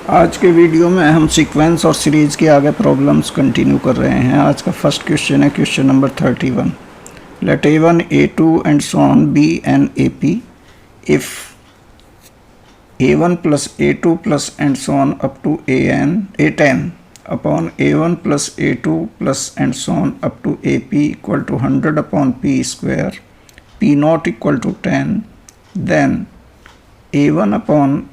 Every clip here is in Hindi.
आज के वीडियो में हम सीक्वेंस और सीरीज के आगे प्रॉब्लम्स कंटिन्यू कर रहे हैं। आज का फर्स्ट क्वेश्चन है question number 31। Let A1 A2 and so on be in AP if A1 plus A2 plus and so on up to A10 upon A1 plus A2 plus and so on up to AP equal to 100 upon P square P not equal to 10, then A1 upon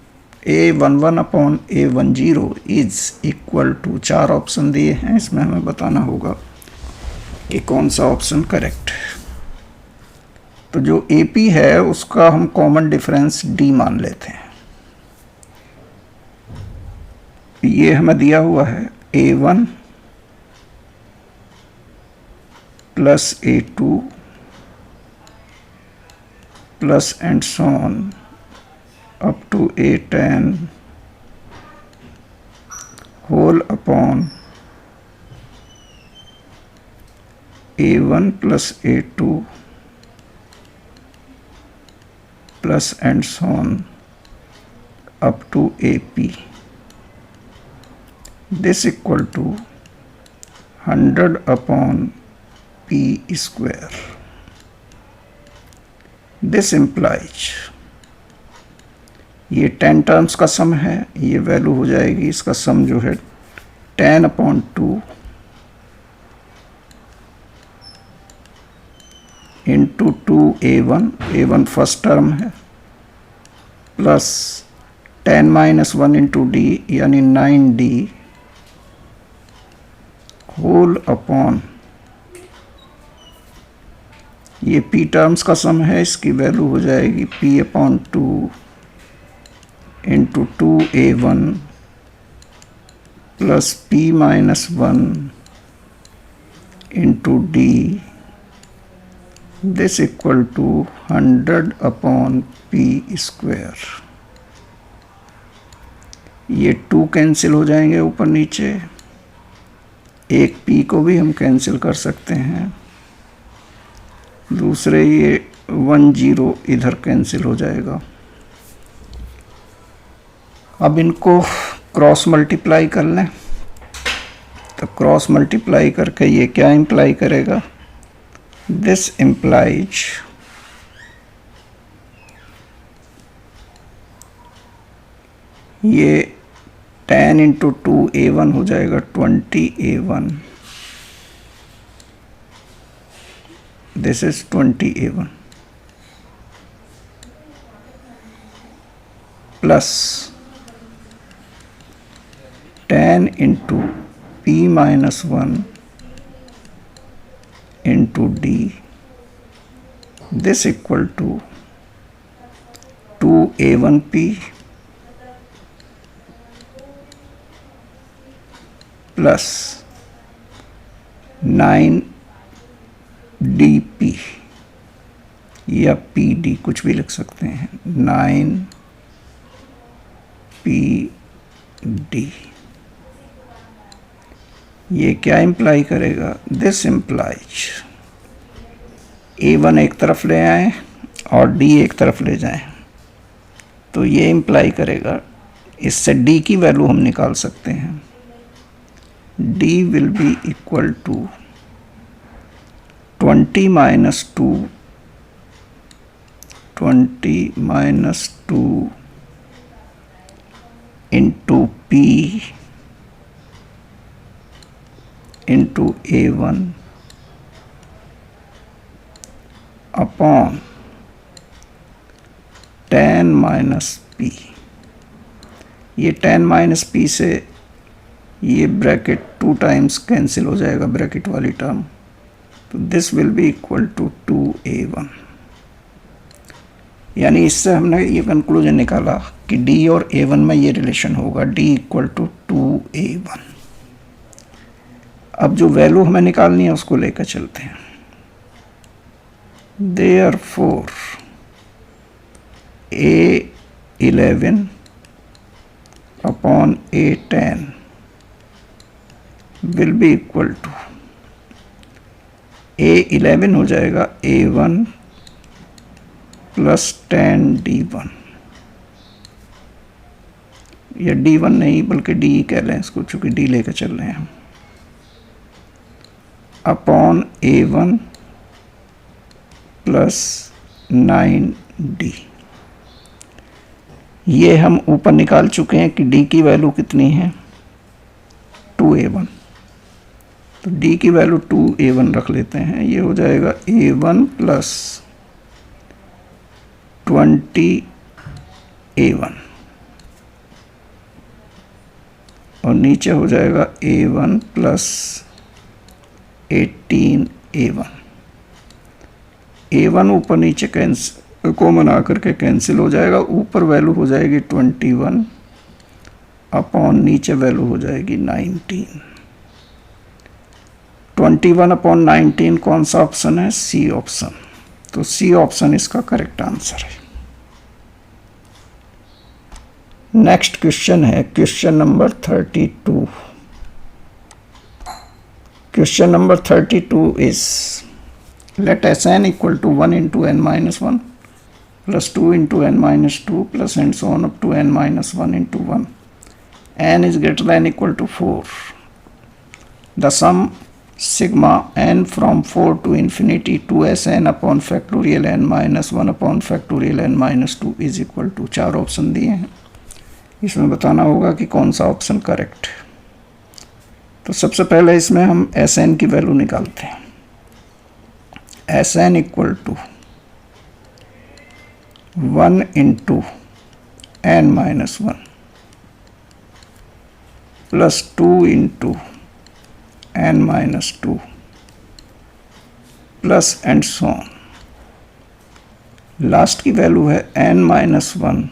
A11 upon A10 is equal to, चार ऑप्शन दिए हैं, इसमें हमें बताना होगा कि कौन सा ऑप्शन करेक्ट है। तो जो AP है उसका हम कॉमन डिफरेंस D मान लेते हैं। ये हमें दिया हुआ है A1 plus A2 plus and so on up to A10 whole upon A1 plus A2 plus and so on up to AP. This equal to 100 upon P square. This implies ये 10 टर्म्स का सम है, ये वैल्यू हो जाएगी, इसका सम जो है 10 upon 2 into 2A1 first term है, प्लस 10 माइनस 1 इंटू D यानी 9D होल अपॉन ये P टर्म्स का सम है, इसकी वैल्यू हो जाएगी P upon 2 into 2A1 plus P minus 1 into D, this equal to 100 upon P square. ये 2 कैंसिल हो जाएंगे ऊपर नीचे, एक P को भी हम कैंसिल कर सकते हैं, दूसरे ये 10 इधर कैंसिल हो जाएगा। अब इनको क्रॉस मल्टीप्लाई कर लें, तो क्रॉस मल्टीप्लाई करके ये क्या इम्प्लाई करेगा, दिस इम्प्लाइज ये 10 इंटू 2A1 हो जाएगा 20A1, this is 20A1 plus 10 into P minus 1 into D, this equal to 2A1P plus 9DP या PD कुछ भी लिख सकते हैं, 9PD। ये क्या इम्प्लाई करेगा, दिस इम्प्लाइज A1 एक तरफ ले आए और D एक तरफ ले जाएं, तो ये इम्प्लाई करेगा, इससे D की वैल्यू हम निकाल सकते हैं, D will be equal to 20 minus 2 into P into A1 upon 10 minus P। ये 10 माइनस P से ये ब्रैकेट 2 टाइम्स कैंसिल हो जाएगा, ब्रैकेट वाली टर्म, तो this will be equal to 2A1। यानी इससे हमने ये कंक्लूजन निकाला कि D और A1 में ये रिलेशन होगा, D इक्वल टू 2A1। अब जो वैल्यू हमें निकालनी है उसको लेकर चलते हैं। Therefore A11 upon A10 will be equal to, A11 हो जाएगा A1 प्लस 10D1 या D1 नहीं बल्कि D कह लें इसको, चूँकि D लेकर चल रहे हैं हम, अपॉन A1 प्लस 9D। ये हम ऊपर निकाल चुके हैं कि D की वैल्यू कितनी है 2A1, तो D की वैल्यू 2A1 रख लेते हैं। ये हो जाएगा A1 प्लस 20A1 और नीचे हो जाएगा A1 प्लस 18A1। A1 ऊपर नीचे कैंसिल कॉमन आकर के कैंसिल हो जाएगा, ऊपर वैल्यू हो जाएगी 21 अपॉन नीचे वैल्यू हो जाएगी 19। 21 अपॉन 19 कौन सा ऑप्शन है? C option. तो सी ऑप्शन इसका करेक्ट आंसर है। नेक्स्ट क्वेश्चन है question number 32। Question number 32 is let Sn equal to 1 into n minus 1 plus 2 into n minus 2 plus and so on up to n minus 1 into 1. N is greater than equal to 4. The sum sigma n from 4 to infinity 2Sn upon factorial n minus 1 upon factorial n minus 2 is equal to। 4 option दिए हैं, इसमें बताना होगा कि कौन सा ऑप्शन करेक्ट है। तो सबसे पहले इसमें हम Sn की वैल्यू निकालते हैं। Sn equal to 1 into n minus 1 plus 2 into n minus 2 plus and so on. Last की वैल्यू है n माइनस 1,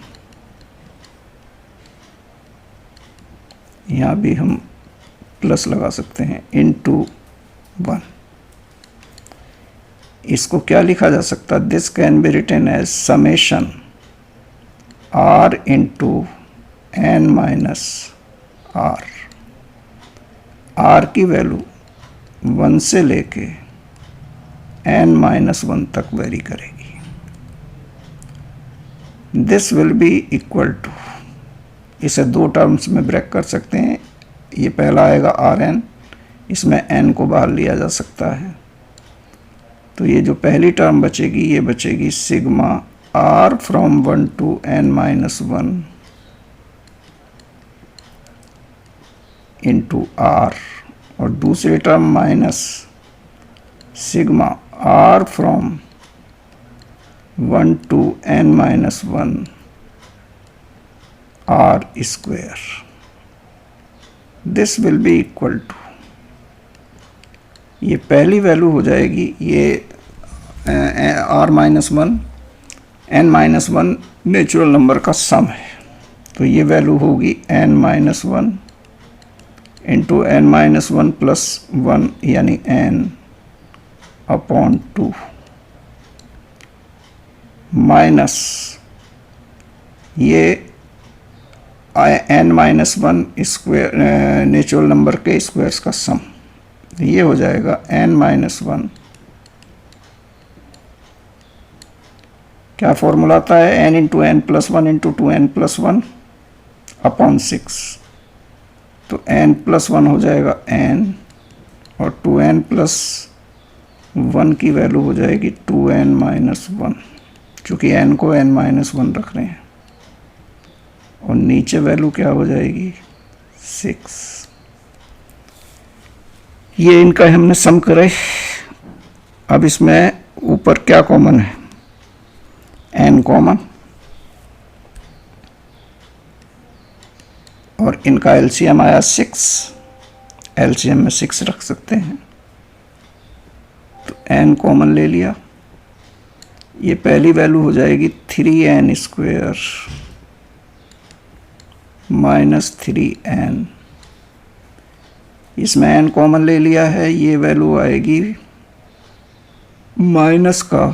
यहाँ भी हम प्लस लगा सकते हैं, इंटू 1। इसको क्या लिखा जा सकता है? This can be written as summation r into n minus r। r की वैल्यू 1 से लेके n माइनस 1 तक वेरी करेगी। This will be equal to, इसे दो टर्म्स में ब्रेक कर सकते हैं। ये पहला आएगा Rn, इसमें n को बाहर लिया जा सकता है, तो ये जो पहली टर्म बचेगी ये बचेगी sigma r from 1 to n minus 1 into r, और दूसरी term minus sigma r from 1 to n minus 1 r square. This will be equal to, ये पहली वैल्यू हो जाएगी, ये r minus 1 n minus 1 natural number का सम है, तो ये वैल्यू होगी n minus 1 into n minus 1 plus 1 यानी n अपॉन 2 माइनस ये n minus 1 square natural number के स्क्वायर्स का सम, ये हो जाएगा n माइनस 1। क्या फॉर्मूला आता है? n into n plus 1 into 2n plus 1 upon 6, तो n प्लस 1 हो जाएगा n और 2n प्लस 1 की वैल्यू हो जाएगी 2n माइनस 1, चूँकि n को n माइनस 1 रख रहे हैं, और नीचे वैल्यू क्या हो जाएगी 6। ये इनका हमने सम करे। अब इसमें ऊपर क्या कॉमन है? n कॉमन, और इनका एलसीएम आया 6, एलसीएम में 6 रख सकते हैं, तो n कॉमन ले लिया। ये पहली वैल्यू हो जाएगी 3n स्क्वायर माइनस 3n, इसमें n कॉमन ले लिया है, ये वैल्यू आएगी माइनस का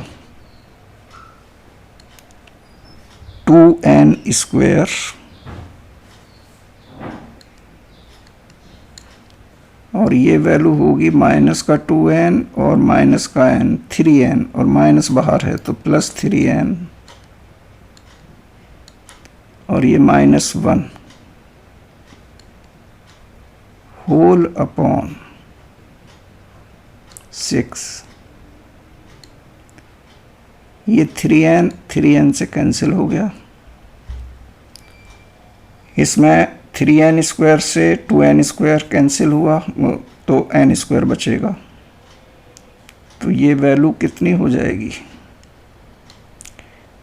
2n स्क्वायर और ये वैल्यू होगी माइनस का 2n और माइनस का n 3n, और माइनस बाहर है तो प्लस 3n, और ये माइनस 1, होल अपॉन 6, ये 3n से कैंसिल हो गया। इसमें 3n स्क्वायर से 2n स्क्वायर कैंसिल हुआ तो n स्क्वायर बचेगा। तो ये वैल्यू कितनी हो जाएगी?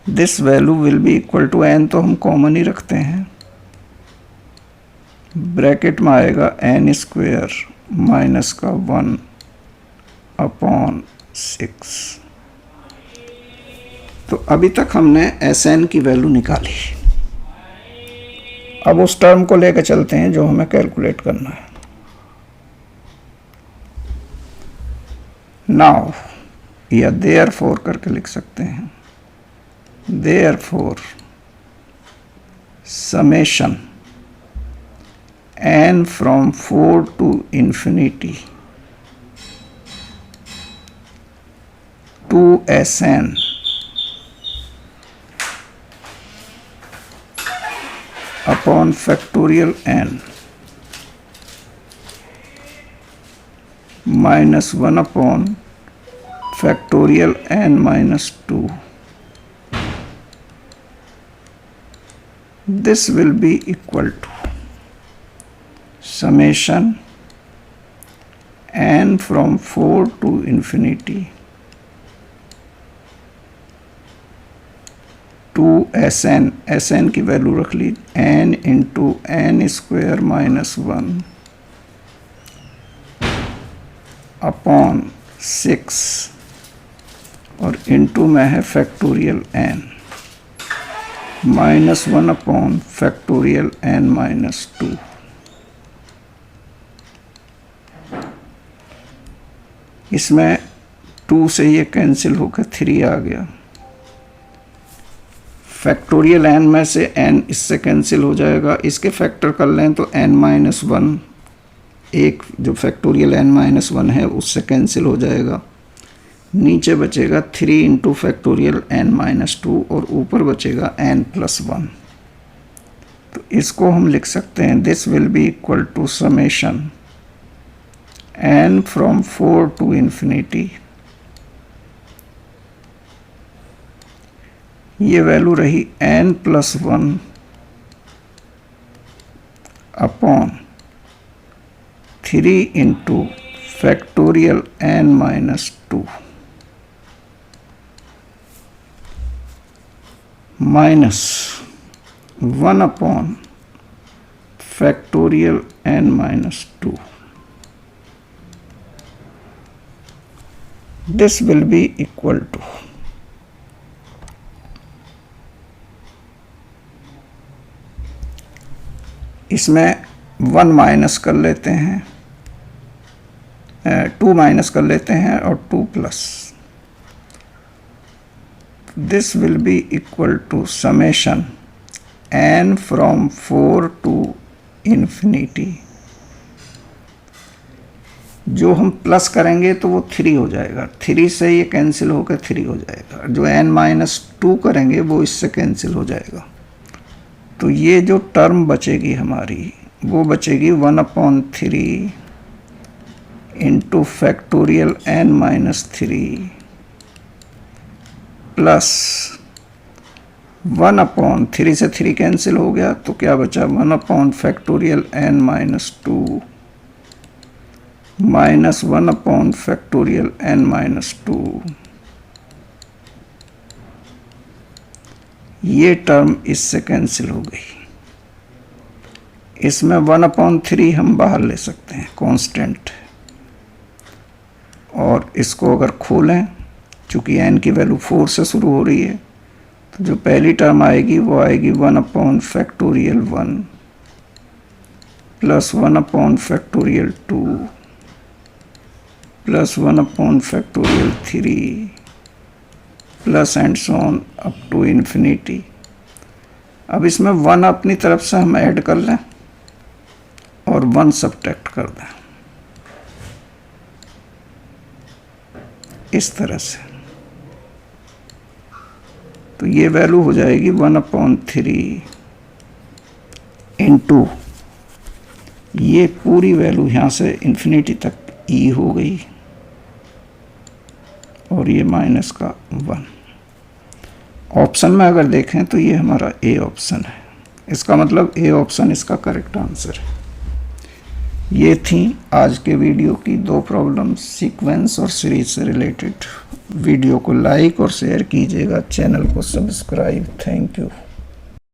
This value will be equal to n, तो हम कॉमन ही रखते हैं, ब्रैकेट में आएगा n स्क्वायर माइनस का 1 अपॉन 6। तो अभी तक हमने Sn की वैल्यू निकाली। अब उस टर्म को लेकर चलते हैं जो हमें कैलकुलेट करना है। नाउ या देयरफॉर करके लिख सकते हैं, therefore summation n from 4 to infinity to Sn upon factorial n minus 1 upon factorial n minus 2. This will be equal to summation n from 4 to infinity to Sn की वैल्यू रख ली n into n square minus 1 upon 6 और इंटू में है factorial n minus 1 upon factorial n minus 2। इसमें 2 से ये कैंसिल होकर 3 आ गया। फैक्टोरियल n में से n इससे कैंसिल हो जाएगा, इसके फैक्टर कर लें तो n माइनस 1, एक जो फैक्टोरियल n माइनस 1 है उससे कैंसिल हो जाएगा। नीचे बचेगा 3 इंटू फैक्टोरियल n माइनस 2 और ऊपर बचेगा n प्लस 1। तो इसको हम लिख सकते हैं, this will be equal to summation n from 4 to infinity, ये वैल्यू रही n plus 1 upon 3 into factorial n minus 2 minus 1 upon factorial n minus 2। This will be equal to इसमें 1 माइनस कर लेते हैं, 2 माइनस कर लेते हैं और 2 plus. This will be equal to summation n from 4 to infinity. जो हम प्लस करेंगे तो वो 3 हो जाएगा, 3 से ये कैंसिल होकर 3 हो जाएगा। जो n माइनस 2 करेंगे वो इससे कैंसिल हो जाएगा। तो ये जो टर्म बचेगी हमारी वो बचेगी 1 upon 3 into factorial n minus 3 plus 1 upon 3 से 3 कैंसिल हो गया तो क्या बचा 1 upon factorial n minus 2 minus 1 upon factorial n minus 2। ये टर्म इससे कैंसिल हो गई। इसमें 1 अपॉन 3 हम बाहर ले सकते हैं, कांस्टेंट, और इसको अगर खोलें चूँकि n की वैल्यू 4 से शुरू हो रही है तो जो पहली टर्म आएगी वो आएगी 1 upon factorial 1 plus 1 upon factorial 2 plus 1 upon factorial 3 plus and so on up to infinity. अब इसमें 1 अपनी तरफ से हम ऐड कर लें और 1 सब्ट्रैक्ट कर दें, इस तरह से। तो ये वैल्यू हो जाएगी 1 अपॉन 3 इंटू ये पूरी वैल्यू यहाँ से इन्फिनिटी तक ई हो गई और ये माइनस का 1। ऑप्शन में अगर देखें तो ये हमारा ए ऑप्शन है, इसका मतलब ए ऑप्शन इसका करेक्ट आंसर है। ये थी आज के वीडियो की 2 प्रॉब्लम सीक्वेंस और सीरीज से रिलेटेड। वीडियो को लाइक और शेयर कीजिएगा, चैनल को सब्सक्राइब। Thank you.